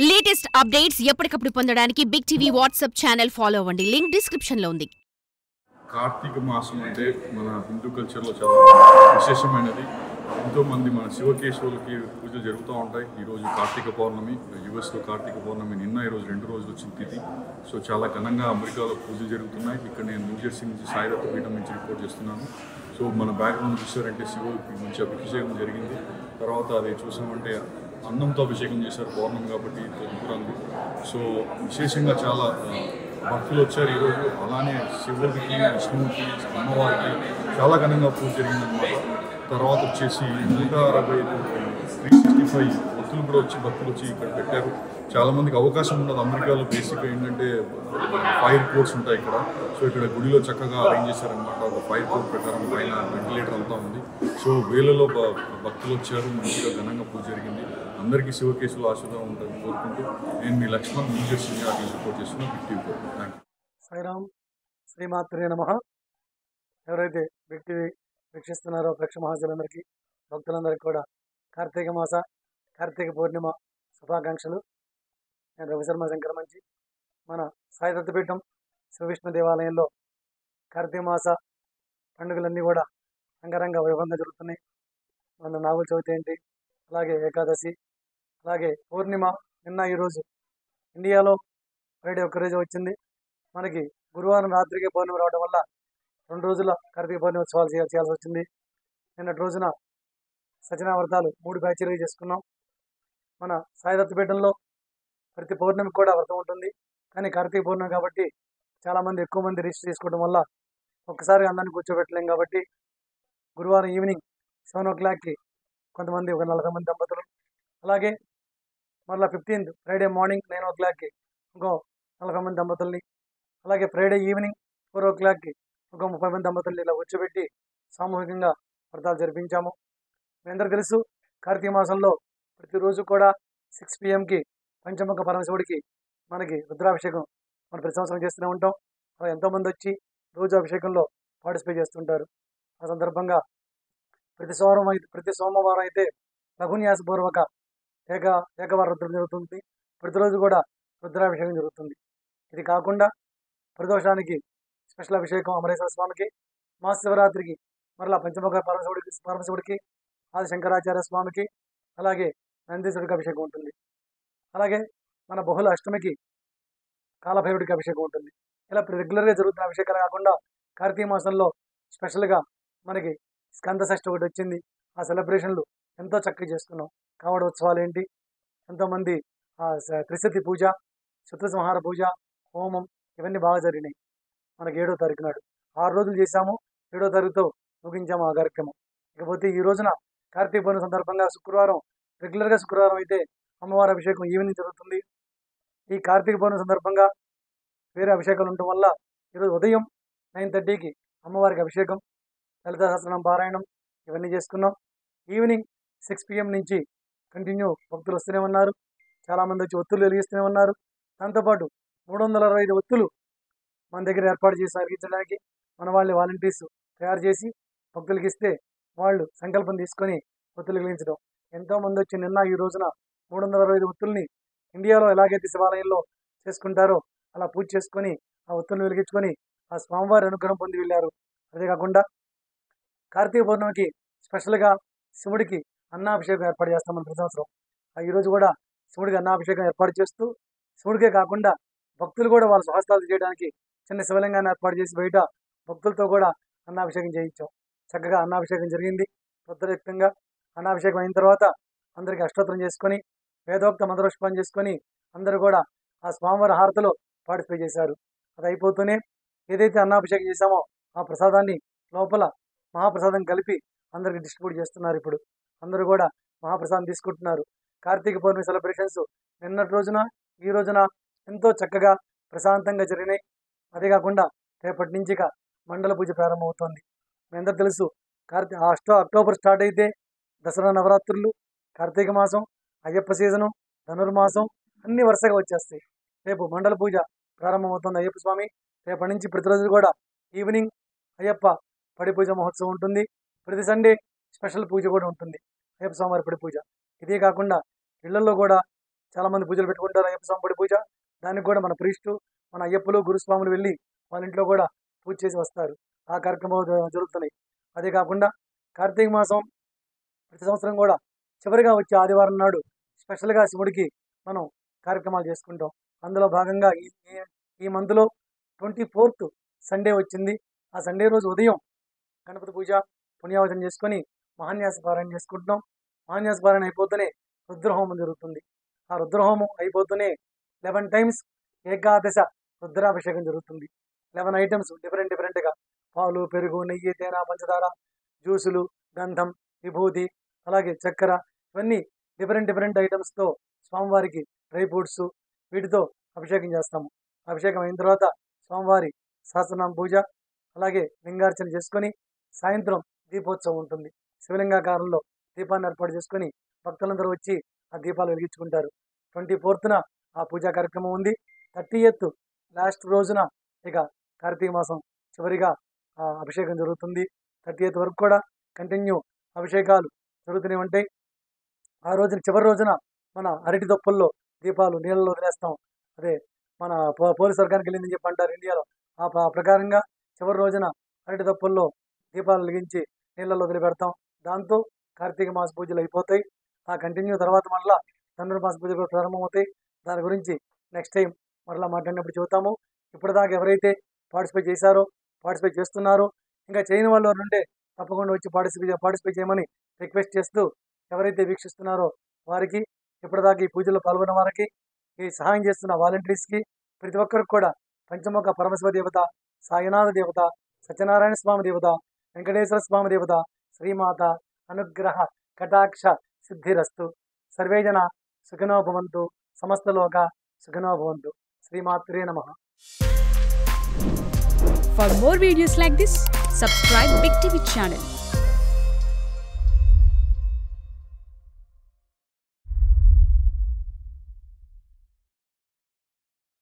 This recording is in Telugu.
లేటెస్ట్ అప్డేట్స్ ఎప్పటికప్పుడు పొందడానికి big TV WhatsApp channel follow అవ్వండి. లింక్ డిస్క్రిప్షన్ లో ఉంది. కార్తీక మాసం అంటే మన హిందూ కల్చర్లో చాలా విశేషమైనది. ఎంతోమంది మన శివకేశవులకి పూజలు జరుగుతూ ఉంటాయి. ఈరోజు కార్తీక పౌర్ణమి, యుఎస్లో కార్తీక పౌర్ణమి ఈరోజు 2 రోజులు వచ్చిన తిథి. సో చాలా ఘనంగా అమెరికాలో పూజలు జరుగుతున్నాయి. ఇక్కడ నేను న్యూజెర్సీ నుంచి సాయిదత్త పీఠం నుంచి రిపోర్ట్ చేస్తున్నాను. సో మన బ్యాక్గ్రౌండ్ చూసారంటే శివుడికి మంచి అభిషేకం జరిగింది. తర్వాత అది చూసామంటే అన్నంతో అభిషేకం చేశారు, పౌర్ణమి కాబట్టి తెలుపు రంగు. సో విశేషంగా చాలా భక్తులు వచ్చారు ఈరోజు. అలానే శివుడికి, విష్ణువుకి, అమ్మవారికి చాలా ఘనంగా పూజ జరిగిందన్నమాట. తర్వాత వచ్చేసి 165 365 భక్తులు కూడా వచ్చి ఇక్కడ పెట్టారు. చాలామందికి అవకాశం ఉండదు. అమెరికాలో బేసిక్గా ఏంటంటే ఫైర్ కోర్ట్స్ ఉంటాయి ఇక్కడ. సో ఇక్కడ గుడిలో చక్కగా అరేంజ్ చేశారనమాట. ఒక ఫైర్ కోర్ట్ ప్రకారం పైన వెంటిలేటర్ అంతా ఉంది. సో వేలలో భక్తులు వచ్చారు, మంచిగా ఘనంగా పూజ జరిగింది. అందరికీ శివకేశవుల ఆశీర్వాదం ఉంటుంది కోరుకుంటూ నేను మీ లక్ష్మణ్ న్యూజెర్సీ రిపోర్ట్ చేస్తున్నా. Thank you. సాయిరామ్, శ్రీమాత్రే నమః. ఎవరైతే వ్యక్తి వీక్షిస్తున్నారో ప్రేక్ష మహాజులందరికీ, భక్తులందరికీ కూడా కార్తీక పౌర్ణిమ శుభాకాంక్షలు. నేను రవిశర్మ శంకర మంచి మన సాయి దత్తపీఠం శ్రీ విష్ణు దేవాలయంలో కార్తీక మాస పండుగలన్నీ కూడా అంగరంగ వైభవంగా జరుగుతున్నాయి. మన నాగుల చవితి ఏంటి, అలాగే ఏకాదశి, అలాగే పౌర్ణిమ నిన్న ఈరోజు. ఇండియాలో ఫ్రైడే ఒక్కరోజు వచ్చింది. మనకి గురువారం రాత్రికి పౌర్ణమి రావడం వల్ల 2 రోజుల కార్తీక పౌర్ణమి ఉత్సవాలు చేయాల్సి వచ్చింది. నిన్నటి రోజున సత్యనావ్రతాలు 3 బ్యాచ్లుగా చేసుకున్నాం. మన సాయి దత్తపీఠంలో ప్రతి పౌర్ణమికి కూడా వ్రతం ఉంటుంది. కానీ కార్తీక పౌర్ణమి కాబట్టి చాలామంది ఎక్కువ మంది రిజిస్టర్ చేసుకోవడం వల్ల ఒక్కసారి అందరినీ కూర్చోబెట్టలేం కాబట్టి గురువారం ఈవినింగ్ 7 o'clockకి కొంతమంది ఒక 40 మంది దంపతులు, అలాగే మళ్ళీ 15th ఫ్రైడే మార్నింగ్ 9 o'clockకి ఇంకో 40 మంది దంపతుల్ని, అలాగే ఫ్రైడే ఈవినింగ్ 4 o'clockకి ఇంకో 30 మంది దంపతుల్ని ఇలా కూర్చోబెట్టి సామూహికంగా వ్రతాలు జరిపించాము. మీ అందరికీ తెలుసు, కార్తీక మాసంలో ప్రతిరోజు కూడా 6 PM పంచముఖ పరమశివుడికి మనకి రుద్రాభిషేకం మనం ప్రతి సంవత్సరం చేస్తూనే ఉంటాం. అలా ఎంతోమంది వచ్చి రోజు అభిషేకంలో పార్టిసిపేట్ చేస్తుంటారు. ఆ సందర్భంగా ప్రతి సోమవారం అయితే లఘున్యాసపూర్వక ఏకవార రుద్రం జరుగుతుంది. ప్రతిరోజు కూడా రుద్రాభిషేకం జరుగుతుంది. ఇది కాకుండా ప్రదోషానికి స్పెషల్ అభిషేకం అమరేశ్వర స్వామికి, మహాశివరాత్రికి మరలా పంచముఖ పరమశివుడికి, ఆది శంకరాచార్య స్వామికి, అలాగే నందీశ్వరుడికి అభిషేకం ఉంటుంది. అలాగే మన బహుళ అష్టమికి కాలభైరుడికి అభిషేకం ఉంటుంది. ఇలా రెగ్యులర్గా జరుగుతున్న అభిషేకాలు కాకుండా కార్తీక మాసంలో స్పెషల్గా మనకి స్కంద షష్ఠి ఒకటి వచ్చింది. ఆ సెలబ్రేషన్లు ఎంతో చక్కగా చేసుకున్నాం. కావడ ఉత్సవాలు ఏంటి, ఎంతోమంది త్రిశతి పూజ, శత్రు సంహార పూజ, హోమం ఇవన్నీ బాగా జరిగినాయి. మనకి 7వ తారీఖు నాడు 6 రోజులు చేశాము. 7వ తారీఖుతో ముగించాము ఆ కార్యక్రమం. ఇకపోతే ఈ రోజున కార్తీక పౌర్ణమి సందర్భంగా రెగ్యులర్గా శుక్రవారం అయితే అమ్మవారి అభిషేకం ఈవినింగ్ జరుగుతుంది. ఈ కార్తీక పౌర్ణమి సందర్భంగా వేరే అభిషేకాలు ఉండటం వల్ల ఈరోజు ఉదయం 9:30కి అమ్మవారికి అభిషేకం, లలితా సహస్రనామ పారాయణం ఇవన్నీ చేసుకున్నాం. ఈవినింగ్ 6 PM నుంచి కంటిన్యూ భక్తులు వస్తూనే ఉన్నారు. చాలామంది వచ్చి ఒత్తులు వెలిగిస్తూనే ఉన్నారు. దాంతోపాటు 365 ఒత్తులు మన దగ్గర ఏర్పాటు చేసి వెలిగించడానికి మన వాలంటీర్స్ తయారు చేసి భక్తులకి ఇస్తే వాళ్ళు సంకల్పం తీసుకొని ఒత్తులు వెలిగించడం. ఎంతోమంది వచ్చి నిన్న ఈ రోజున 365 ఒత్తుల్ని ఇండియాలో ఎలాగైతే శివాలయంలో చేసుకుంటారో అలా పూజ చేసుకొని ఆ ఒత్తుల్ని వెలిగించుకొని ఆ స్వామివారి అనుగ్రహం పొంది వెళ్ళారు. అదే కాకుండా కార్తీక పౌర్ణమికి స్పెషల్గా శివుడికి అన్నాభిషేకం ఏర్పాటు చేస్తాం మనం ప్రతి సంవత్సరం. ఈరోజు కూడా శివుడికి అన్నాభిషేకం ఏర్పాటు చేస్తూ శివుడికే కాకుండా భక్తులు కూడా వాళ్ళ స్వహస్తాలు చేయడానికి చిన్న శివలింగాన్ని ఏర్పాటు చేసి బయట భక్తులతో కూడా అన్నాభిషేకం చేయించాం. చక్కగా అన్నాభిషేకం జరిగింది. ఉత్తరయుక్తంగా అన్నాభిషేకం అయిన తర్వాత అందరికీ అష్టోత్తరం చేసుకొని వేదోక్త మంత్రోష్పాన్ని చేసుకొని అందరూ కూడా ఆ స్వామివారి హారతిలో పార్టిసిపేట్ చేశారు. అది అయిపోతూనే ఏదైతే అన్నాభిషేకం చేశామో ఆ ప్రసాదాన్ని లోపల మహాప్రసాదం కలిపి అందరికి డిస్ట్రిబ్యూట్ చేస్తున్నారు. ఇప్పుడు అందరూ కూడా మహాప్రసాదం తీసుకుంటున్నారు. కార్తీక పౌర్ణమి సెలబ్రేషన్స్ నిన్నటి రోజున ఈ రోజున ఎంతో చక్కగా ప్రశాంతంగా జరిగినాయి. అదే కాకుండా రేపటి నుంచి మండల పూజ ప్రారంభమవుతోంది. మీ అందరూ తెలుసు, అక్టోబర్ స్టార్ట్ అయితే దసరా నవరాత్రులు, కార్తీక మాసం, అయ్యప్ప సీజను, ధనుర్మాసం అన్ని వరుసగా వచ్చేస్తాయి. రేపు మండల పూజ ప్రారంభమవుతుంది అయ్యప్ప స్వామి. రేపటి నుంచి ప్రతిరోజు కూడా ఈవినింగ్ అయ్యప్ప పడి పూజ మహోత్సవం ఉంటుంది. ప్రతి సండే స్పెషల్ పూజ కూడా ఉంటుంది, అయ్యప్ప స్వామివారి పడి పూజ. ఇదే కాకుండా ఇళ్లలో కూడా చాలామంది పూజలు పెట్టుకుంటారు, అయ్యప్ప స్వామి పూజ. దానికి కూడా మన ప్రీస్టు, మన అయ్యప్పలు, గురుస్వాములు వెళ్ళి వాళ్ళ ఇంట్లో కూడా పూజ చేసి వస్తారు. ఆ కార్యక్రమాలు జరుగుతున్నాయి. అదే కాకుండా కార్తీక మాసం ప్రతి సంవత్సరం కూడా చివరిగా వచ్చే ఆదివారం నాడు స్పెషల్గా శివుడికి మనం కార్యక్రమాలు చేసుకుంటాం. అందులో భాగంగా ఈ మంత్లో 24th సండే వచ్చింది. ఆ సండే రోజు ఉదయం గణపతి పూజ పుణ్యావచనం చేసుకొని మహాన్యాస పారాయణ చేసుకుంటున్నాం. మహాన్యాస పారాయణ అయిపోతూనే రుద్రహోమం జరుగుతుంది. ఆ రుద్రహోమం అయిపోతూనే 11 times ఏకాదశ రుద్రాభిషేకం జరుగుతుంది. 11 items డిఫరెంట్గా పాలు, పెరుగు, నెయ్యి, తేనె, పంచదార, జ్యూసులు, గంధం, విభూతి, అలాగే చక్కెర, ఇవన్నీ డిఫరెంట్ ఐటమ్స్తో స్వామివారికి డ్రై ఫ్రూట్స్ వీటితో అభిషేకం చేస్తాము. అభిషేకం అయిన తర్వాత స్వామివారి సహస్రనామ పూజ, అలాగే లింగార్చన చేసుకొని సాయంత్రం దీపోత్సవం ఉంటుంది. శివలింగాకారంలో దీపాన్ని ఏర్పాటు చేసుకొని భక్తులందరూ వచ్చి ఆ దీపాలు వెలిగించుకుంటారు. 24th ఆ పూజా కార్యక్రమం ఉంది. 30th లాస్ట్ రోజున ఇక కార్తీక మాసం చివరిగా అభిషేకం జరుగుతుంది. 30th వరకు కూడా కంటిన్యూ అభిషేకాలు జరుగుతూనే ఉంటాయి. ఆ రోజున చివరి రోజున మన అరటి దొప్పల్లో దీపాలు నీళ్ళలో వదిలేస్తాం. అదే మన పోలీస్ వర్గానికి వెళ్ళిందని చెప్పి అంటారు ఇండియాలో. ఆ ప్రకారంగా చివరి రోజున అరటి దొప్పల్లో దీపాలు వెలిగించి నీళ్ళలో వదిలిపెడతాం. దాంతో కార్తీక మాస పూజలు అయిపోతాయి. ఆ కంటిన్యూ తర్వాత మళ్ళీ ధనుర్మాస పూజలు కూడా ప్రారంభమవుతాయి. దాని గురించి నెక్స్ట్ టైం మరలా మాట్లాడినప్పుడు చెబుతాము. ఇప్పటిదాకా ఎవరైతే పార్టిసిపేట్ చేస్తున్నారో, ఇంకా చేయని వాళ్ళు ఎవరు ఉంటే తప్పకుండా వచ్చి పార్టిసిపేట్ చేయమని రిక్వెస్ట్ చేస్తూ, ఎవరైతే వీక్షిస్తున్నారో వారికి, ఇప్పటిదాకా ఈ పూజల్లో పాల్గొన్న వారికి, ఈ సహాయం చేస్తున్న వాలంటీర్స్కి, ప్రతి ఒక్కరికి కూడా పంచముఖ పరమశివ దేవత, సాయినాథ దేవత, సత్యనారాయణ స్వామి దేవత, వెంకటేశ్వర స్వామి దేవత, శ్రీమాత అనుగ్రహ కటాక్ష సిద్ధిరస్తు. సర్వే జన సుఖినో భవంతు, సమస్త లోక సుఖినో భవంతు. శ్రీమాత్రే నమః. For more videos like this, subscribe Big TV channel.